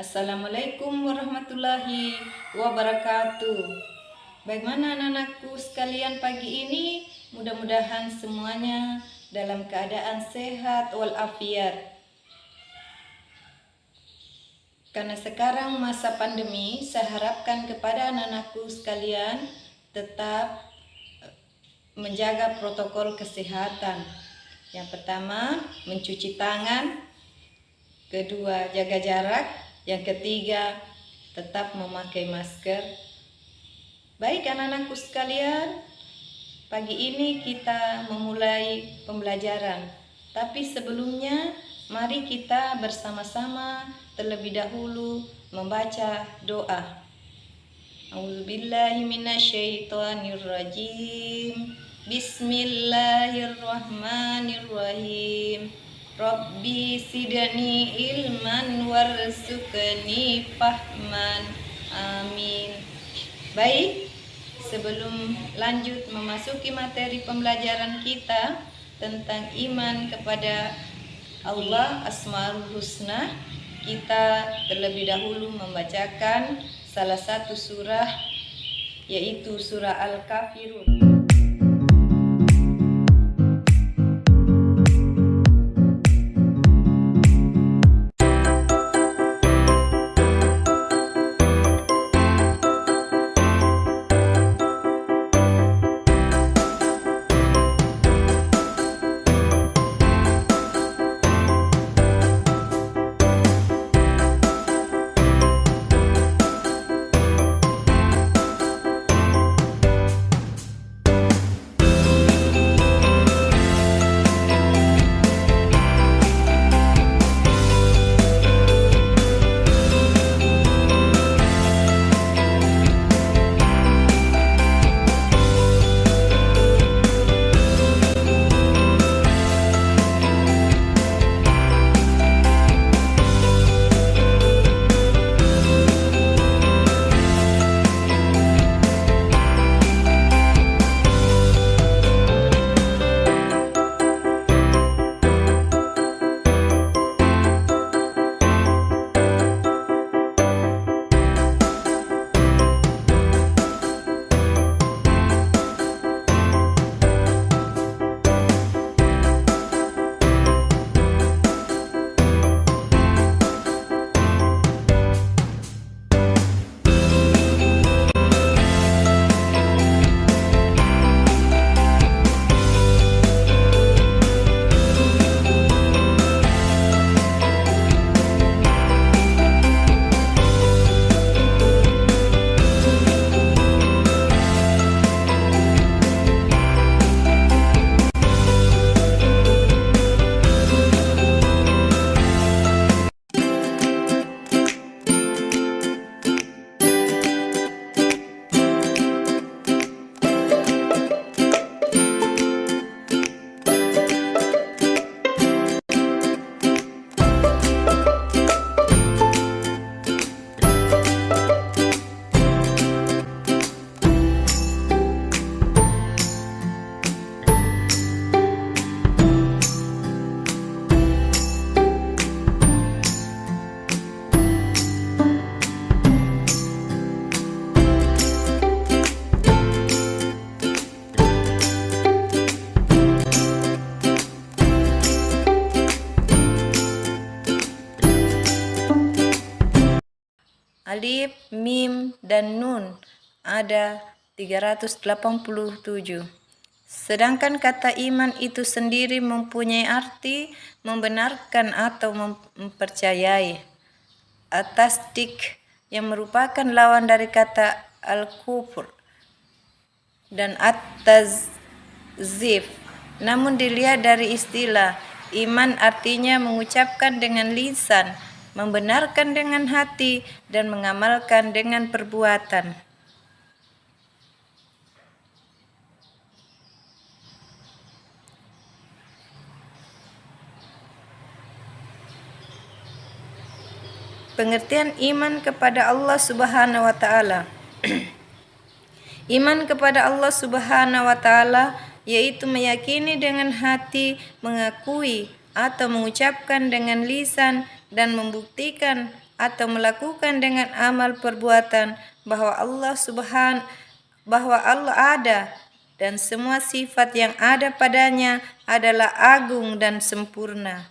Assalamualaikum warahmatullahi wabarakatuh. Bagaimana anak-anakku sekalian pagi ini? Mudah-mudahan semuanya dalam keadaan sehat walafiat. Karena sekarang masa pandemi, saya harapkan kepada anak-anakku sekalian tetap menjaga protokol kesehatan. Yang pertama, mencuci tangan. Kedua, jaga jarak. Yang ketiga, tetap memakai masker. Baik anak-anakku sekalian, pagi ini kita memulai pembelajaran. Tapi sebelumnya, mari kita bersama-sama terlebih dahulu membaca doa. A'udzubillahi minasyaitonirrajim. Bismillahirrahmanirrahim. Rabbi sidani ilman warzuqni fahman. Amin. Baik, sebelum lanjut memasuki materi pembelajaran kita tentang iman kepada Allah Asmaul Husna, kita terlebih dahulu membacakan salah satu surah, yaitu surah Al-Kafirun. Alif, Mim, dan Nun ada 387. Sedangkan kata iman itu sendiri mempunyai arti membenarkan atau mempercayai. At-tasdik yang merupakan lawan dari kata al-kufur dan at-tazif. Namun dilihat dari istilah, iman artinya mengucapkan dengan lisan, membenarkan dengan hati, dan mengamalkan dengan perbuatan. Pengertian iman kepada Allah Subhanahu wa Ta'ala. Iman kepada Allah Subhanahu wa Ta'ala yaitu meyakini dengan hati, mengakui atau mengucapkan dengan lisan, dan membuktikan atau melakukan dengan amal perbuatan bahwa Allah ada dan semua sifat yang ada padanya adalah agung dan sempurna.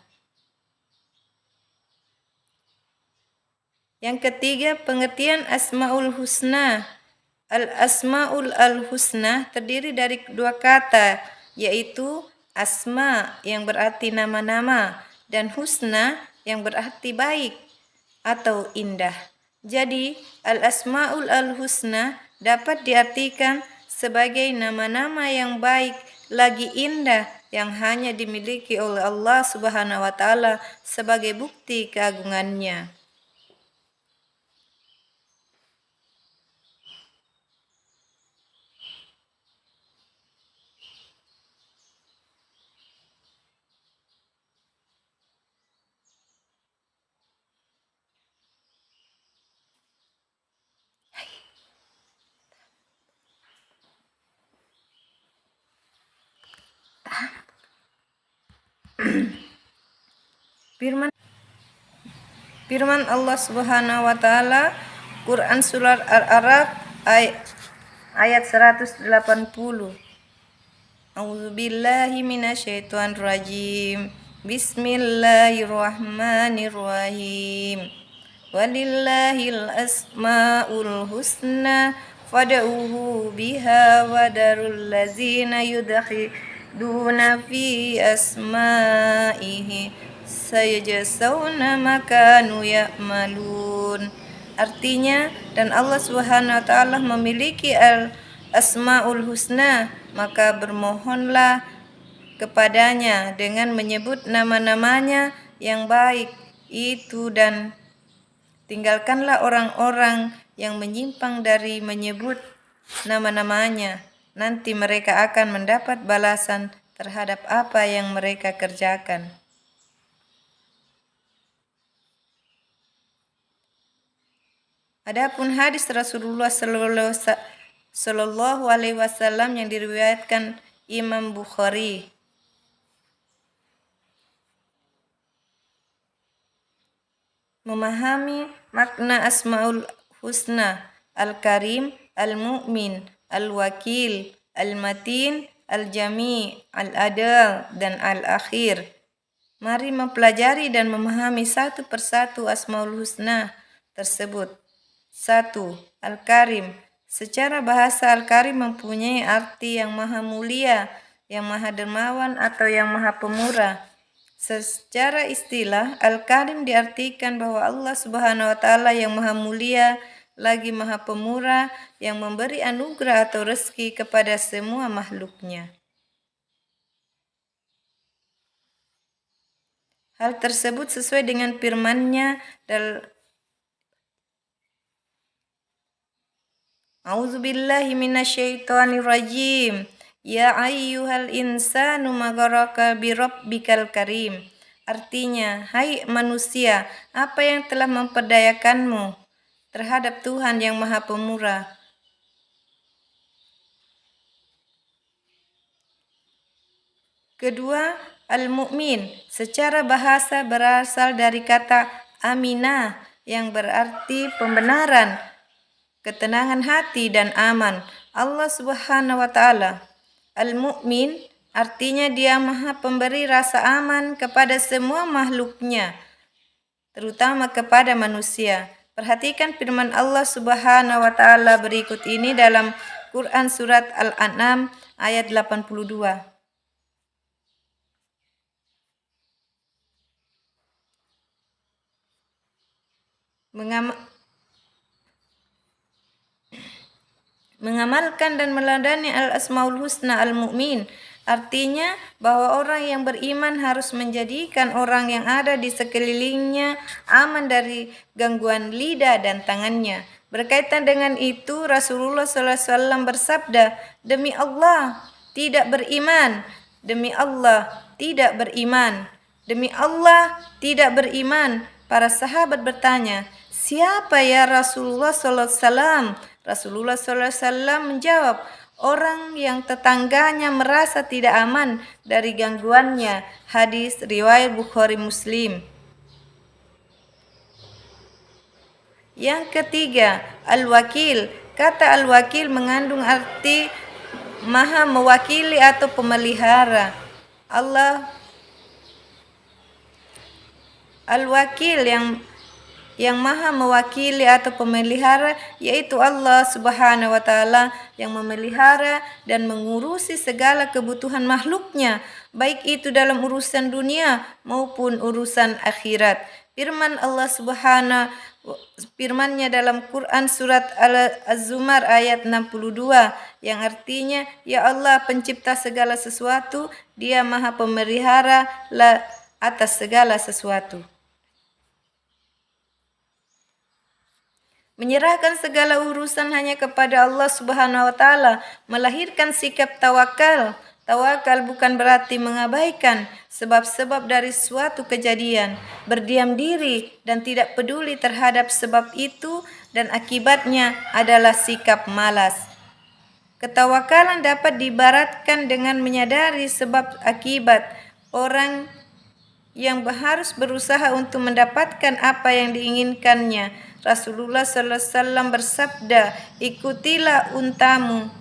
Yang ketiga, pengertian Asmaul Husna. Al-Asmaul Al-Husna terdiri dari dua kata, yaitu asma yang berarti nama-nama dan husna yang berarti baik atau indah. Jadi, Al-Asmaul Al-Husna dapat diartikan sebagai nama-nama yang baik lagi indah yang hanya dimiliki oleh Allah Subhanahu wa taala sebagai bukti keagungannya. Firman Allah Subhanahu wa taala, Quran surat Al-A'raf ayat 180. A'udzubillahi minasyaitonir rajim. Bismillahirrahmanirrahim. Walillahil asmaul husna fad'uhu biha wadarul ladzina yudkhiluna fi asma'ihi sayajzawna ma kanu ya'malun. Artinya, dan Allah Subhanahu wa taala memiliki Asmaul Husna, maka bermohonlah kepadanya dengan menyebut nama-namanya yang baik itu dan tinggalkanlah orang-orang yang menyimpang dari menyebut nama-namanya. Nanti mereka akan mendapat balasan terhadap apa yang mereka kerjakan. Adapun hadis Rasulullah Sallallahu Alaihi Wasallam yang diriwayatkan Imam Bukhari. Memahami makna Asmaul Husna, Al-Karim, Al-Mu'min, Al-Wakil, Al-Matin, Al-Jami, Al-Adal, dan Al-Akhir. Mari mempelajari dan memahami satu persatu Asmaul Husna tersebut. 1. Al-Karim. Secara bahasa Al-Karim mempunyai arti yang maha mulia, yang maha dermawan atau yang maha pemurah. Secara istilah, Al-Karim diartikan bahwa Allah Subhanahu wa taala yang maha mulia lagi maha pemurah yang memberi anugerah atau rezeki kepada semua makhluknya. Hal tersebut sesuai dengan firman-Nya A'udzubillahi minasyaitonirrajim. Ya ayyuhal insanu magharaka birabbikal karim. Artinya, hai manusia, apa yang telah memperdayakanmu terhadap Tuhan yang maha pemurah? Kedua, al-mu'min. Secara bahasa berasal dari kata aminah yang berarti pembenaran, ketenangan hati dan aman. Allah Subhanahu wa taala Al-Mu'min artinya Dia Maha pemberi rasa aman kepada semua makhluknya, terutama kepada manusia. Perhatikan firman Allah Subhanahu wa taala berikut ini dalam Quran surat Al-An'am ayat 82. Mengamalkan dan meladani al-asmaul husna al-mu'min artinya bahwa orang yang beriman harus menjadikan orang yang ada di sekelilingnya aman dari gangguan lidah dan tangannya. Berkaitan dengan itu, Rasulullah SAW bersabda, demi Allah tidak beriman, demi Allah tidak beriman, demi Allah tidak beriman. Para sahabat bertanya, siapa ya Rasulullah SAW? Rasulullah SAW menjawab, orang yang tetangganya merasa tidak aman dari gangguannya. Hadis riwayat Bukhari Muslim. Yang ketiga, al-wakil. Kata al-wakil mengandung arti maha mewakili atau pemelihara. Allah al-wakil yang maha mewakili atau pemelihara, yaitu Allah Subhanahu wa taala yang memelihara dan mengurusi segala kebutuhan makhluknya, baik itu dalam urusan dunia maupun urusan akhirat. Firman-Nya dalam Quran surat Az-Zumar ayat 62 yang artinya, ya Allah pencipta segala sesuatu, Dia maha pemelihara atas segala sesuatu. Menyerahkan segala urusan hanya kepada Allah Subhanahu wa taala melahirkan sikap tawakal. Tawakal bukan berarti mengabaikan sebab-sebab dari suatu kejadian, berdiam diri dan tidak peduli terhadap sebab itu, dan akibatnya adalah sikap malas. Ketawakalan dapat diibaratkan dengan menyadari sebab akibat. Orang yang harus berusaha untuk mendapatkan apa yang diinginkannya. Rasulullah sallallahu alaihi wasallam bersabda, ikutilah untamu.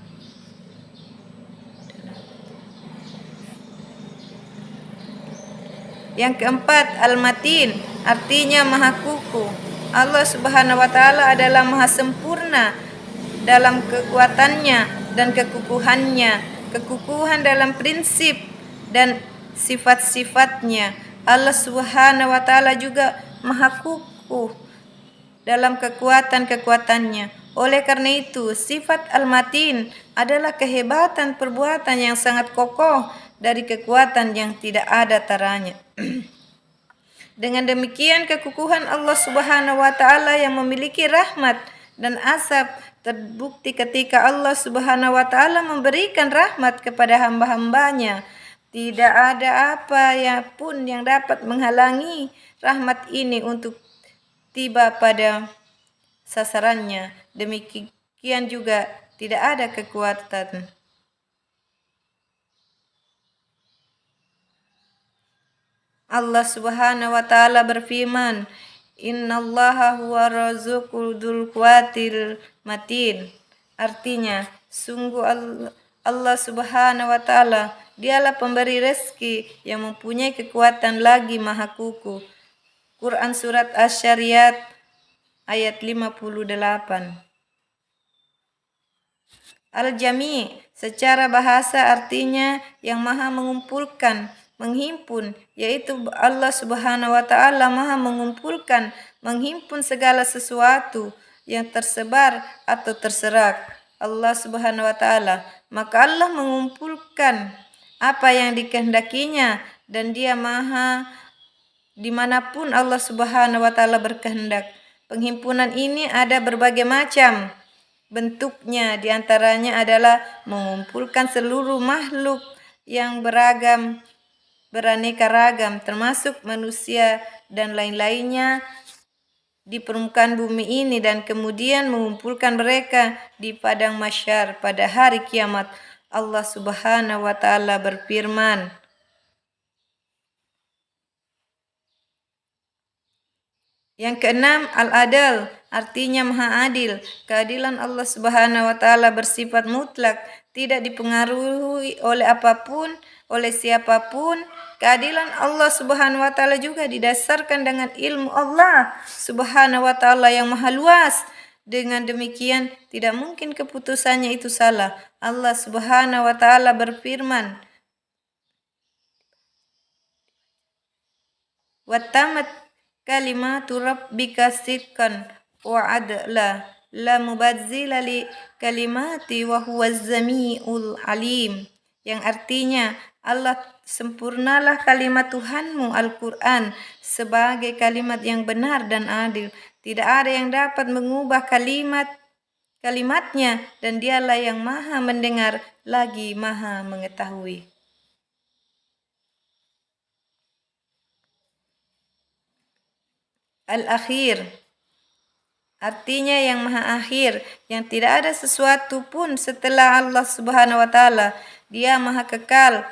Yang keempat, al-matin, artinya maha kukuh. Allah Subhanahu wa taala adalah maha sempurna dalam kekuatannya dan kekukuhannya, kekukuhan dalam prinsip dan sifat-sifatnya. Allah Subhanahu wa taala juga maha kukuh dalam kekuatan-kekuatannya. Oleh karena itu, sifat al-matin adalah kehebatan perbuatan yang sangat kokoh dari kekuatan yang tidak ada taranya. Dengan demikian, kekukuhan Allah Subhanahu wa taala yang memiliki rahmat dan asap terbukti ketika Allah Subhanahu wa taala memberikan rahmat kepada hamba-hambanya. Tidak ada apa pun yang dapat menghalangi rahmat ini untuk tiba pada sasarannya. Demikian juga tidak ada kekuatan. Allah Subhanahu wa taala berfirman, innallaha huwa razuqul dzul quwwatil matin. Artinya, sungguh Allah Subhanahu wa taala, Dialah pemberi rezeki yang mempunyai kekuatan lagi maha kukuh. Quran surat Asy-Syariyat ayat 58. Al-Jami' secara bahasa artinya yang maha mengumpulkan, menghimpun, yaitu Allah Subhanahu wa taala maha mengumpulkan, menghimpun segala sesuatu yang tersebar atau terserak. Allah Subhanahu wa taala, maka Allah mengumpulkan apa yang dikehendakinya, dan Dia maha dimanapun Allah Subhanahu wa taala berkehendak. Penghimpunan ini ada berbagai macam bentuknya, diantaranya adalah mengumpulkan seluruh makhluk yang beragam, beraneka ragam, termasuk manusia dan lain-lainnya di permukaan bumi ini, dan kemudian mengumpulkan mereka di padang mahsyar pada hari kiamat. Allah Subhanahu wa taala berfirman, yang keenam, al-adal, artinya maha adil. Keadilan Allah Subhanahu wa taala bersifat mutlak, tidak dipengaruhi oleh apapun, oleh siapapun. Keadilan Allah Subhanahu wa taala juga didasarkan dengan ilmu Allah Subhanahu wa taala yang maha luas. Dengan demikian, tidak mungkin keputusannya itu salah. Allah Subhanahu wa taala berfirman, "Wattamat kalimatu rabbika sidqan wa adla, la mubazzila li kalimati wa huwaz samiul alim." Yang artinya, Allah sempurnalah kalimat Tuhanmu Al-Quran sebagai kalimat yang benar dan adil. Tidak ada yang dapat mengubah kalimatnya, dan Dialah yang maha mendengar lagi maha mengetahui. Al-akhir, artinya yang maha akhir, yang tidak ada sesuatu pun setelah Allah Subhanahu wa taala. Dia maha kekal,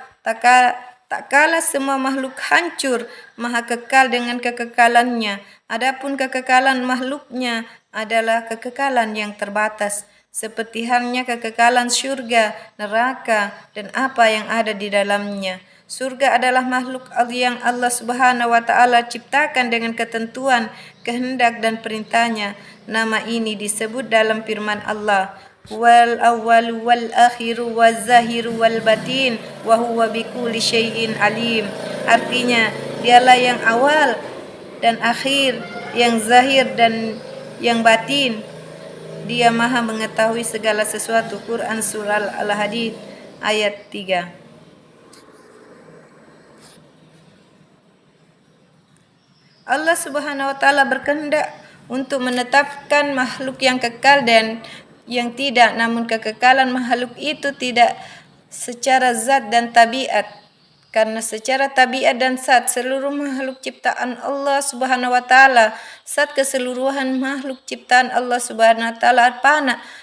Tak kala semua makhluk hancur, maha kekal dengan kekekalannya. Adapun kekekalan makhluknya adalah kekekalan yang terbatas. Seperti halnya kekekalan surga, neraka, dan apa yang ada di dalamnya. Surga adalah makhluk yang Allah Subhanahu wa Ta'ala ciptakan dengan ketentuan, kehendak, dan perintahnya. Nama ini disebut dalam firman Allah, wal awwal wal akhiru wal zahiru wal batin wa huwa bikulli syai'in alim. Artinya, dialah yang awal dan akhir, yang zahir dan yang batin. Dia maha mengetahui segala sesuatu. Quran Surah Al-Hadid ayat 3. Allah Subhanahu wa Ta'ala berkehendak untuk menetapkan makhluk yang kekal dan yang tidak, namun kekekalan makhluk itu tidak secara zat dan tabiat. Karena secara tabiat dan zat seluruh makhluk ciptaan Allah Subhanahu wa Ta'ala, zat keseluruhan makhluk ciptaan Allah Subhanahu wa Ta'ala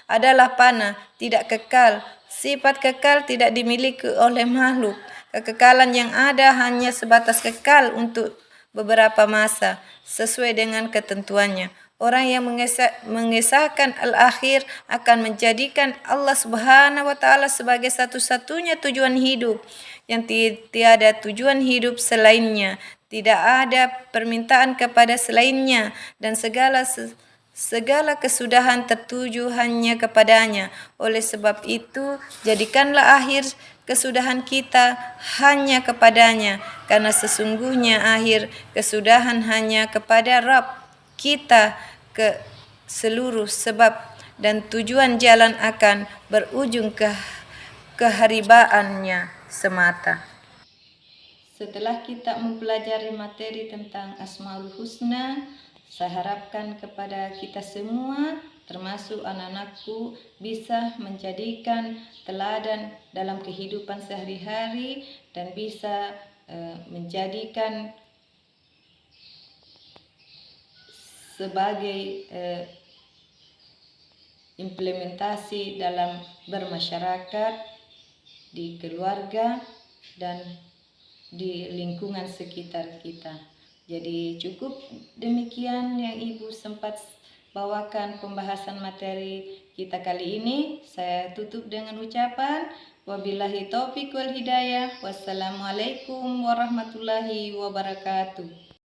adalah fana, tidak kekal. Sifat kekal tidak dimiliki oleh makhluk. Kekekalan yang ada hanya sebatas kekal untuk beberapa masa sesuai dengan ketentuannya. Orang yang mengesahkan al-akhir akan menjadikan Allah Subhanahu wa Ta'ala sebagai satu-satunya tujuan hidup, yang tiada tujuan hidup selainnya, tidak ada permintaan kepada selainnya, dan segala kesudahan tertuju hanya kepadanya. Oleh sebab itu, jadikanlah akhir kesudahan kita hanya kepadanya, karena sesungguhnya akhir kesudahan hanya kepada Rabb kita ke seluruh sebab dan tujuan jalan akan berujung ke keharibaannya semata. Setelah kita mempelajari materi tentang Asmaul Husna, saya harapkan kepada kita semua, termasuk anak-anakku, bisa menjadikan teladan dalam kehidupan sehari-hari dan bisa menjadikan sebagai implementasi dalam bermasyarakat, di keluarga, dan di lingkungan sekitar kita. Jadi cukup demikian yang Ibu sempat bawakan pembahasan materi kita kali ini. Saya tutup dengan ucapan wabillahi taufiq wal hidayah. Wassalamualaikum warahmatullahi wabarakatuh.